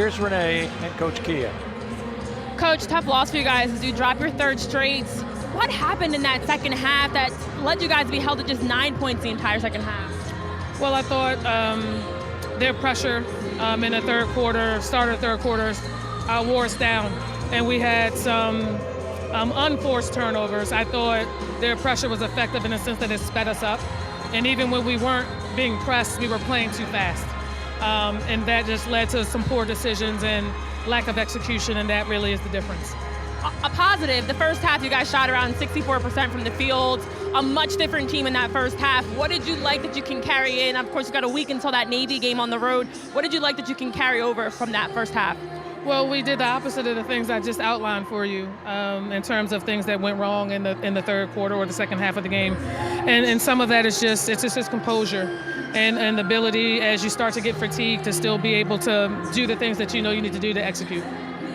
Here's Renee and Coach Kia. Coach, tough loss for you guys as you drop your third straight. What happened in that second half that led you guys to be held to just 9 points the entire second half? Well, I thought their pressure in the third quarter, start of the third quarter, wore us down. And we had some unforced turnovers. I thought their pressure was effective in the sense that it sped us up. And even when we weren't being pressed, we were playing too fast. And that just led to some poor decisions and lack of execution, and that really is the difference. A positive, the first half you guys shot around 64% from the field, a much different team in that first half. What did you like that you can carry in? Of course, you got a week until that Navy game on the road. What did you like that you can carry over from that first half? Well, we did the opposite of the things I just outlined for you in terms of things that went wrong in the third quarter or the second half of the game. And some of that is just his composure and the ability as you start to get fatigued to still be able to do the things that you know you need to do to execute.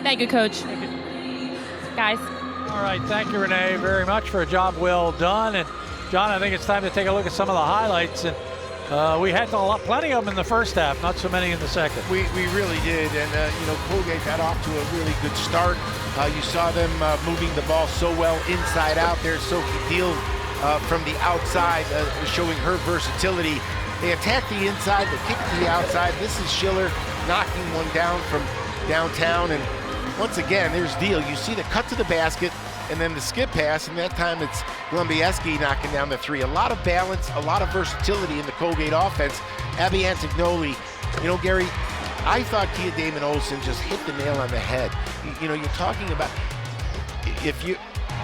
Thank you, Coach. Thank you. Guys. All right, thank you, Renee, very much for a job well done. And John, I think it's time to take a look at some of the highlights. And we had plenty of them in the first half, not so many in the second. We really did, and Colgate got off to a really good start. You saw them moving the ball so well inside out there. Sophie Deal from the outside, showing her versatility. They attack the inside, they kick it to the outside. This is Schiller knocking one down from downtown, and once again, there's Deal. You see the cut to the basket, and then the skip pass, and that time it's Glumbieski knocking down the three. A lot of balance, a lot of versatility in the Colgate offense. Abby Antignoli, Gary, I thought Kia Damon-Olson just hit the nail on the head. You're talking about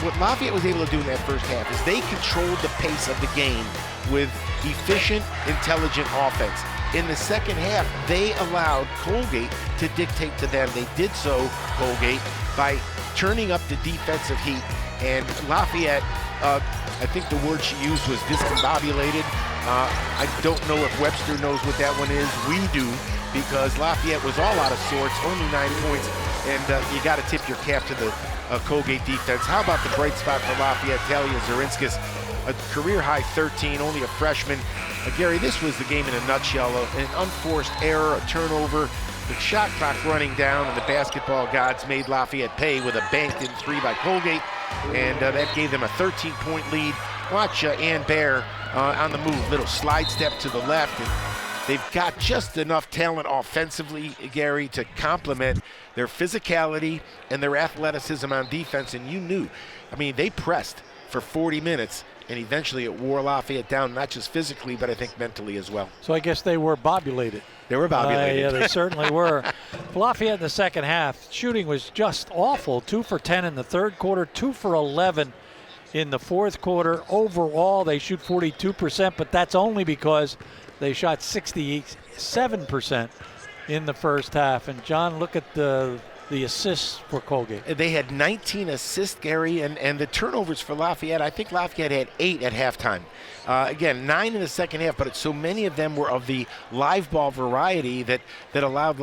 what Lafayette was able to do in that first half is they controlled the pace of the game with efficient, intelligent offense. In the second half, they allowed Colgate to dictate to them. They did so, Colgate, by turning up the defensive heat. And Lafayette, I think the word she used was discombobulated. I don't know if Webster knows what that one is. We do, because Lafayette was all out of sorts, only 9 points. And you got to tip your cap to the Colgate defense. How about the bright spot for Lafayette, Talia Zarinskas? A career-high 13, only a freshman. Gary, this was the game in a nutshell. An unforced error, a turnover, the shot clock running down, and the basketball gods made Lafayette pay with a banked-in three by Colgate, and that gave them a 13-point lead. Watch Ann Baer on the move, little slide step to the left, and they've got just enough talent offensively, Gary, to complement their physicality and their athleticism on defense, and you knew, they pressed for 40 minutes, and eventually it wore Lafayette down, not just physically, but I think mentally as well. So I guess they were bobulated. They were bobulated. Yeah, they certainly were. Lafayette in the second half, shooting was just awful. 2 for 10 in the third quarter, 2 for 11 in the fourth quarter. Overall, they shoot 42%, but that's only because they shot 67% in the first half. And John, look at the assists for Colgate. They had 19 assists, Gary, and the turnovers for Lafayette. I think Lafayette had 8 at halftime. Again, 9 in the second half, but so many of them were of the live ball variety that allowed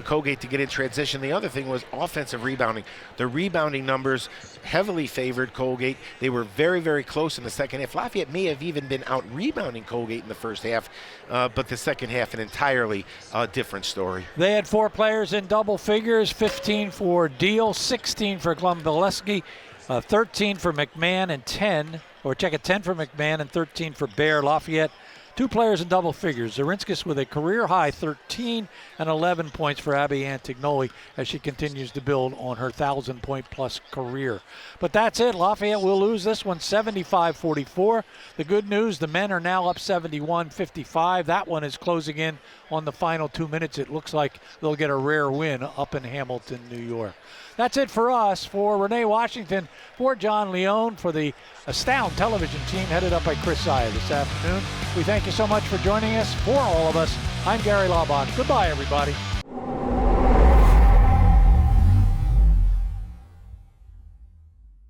Colgate to get in transition. The other thing was offensive rebounding. The rebounding numbers heavily favored Colgate. They were very, very close in the second half. Lafayette may have even been out rebounding Colgate in the first half, but the second half, an entirely different story. They had 4 players in double figures, 15 for Deal, 16 for Glumbieski, 13 for McMahon, and 10 for McMahon and 13 for Baer. Lafayette, 2 players in double figures. Zarinskas with a career-high 13 and 11 points for Abby Antignoli as she continues to build on her 1,000-point-plus career. But that's it. Lafayette will lose this one 75-44. The good news, the men are now up 71-55. That one is closing in on the final 2 minutes. It looks like they'll get a rare win up in Hamilton, New York. That's it for us. For Renee Washington, for John Leone, for the Astound television team headed up by Chris Zaya this afternoon. We thank you so much for joining us. For all of us, I'm Gary Laubach. Goodbye, everybody.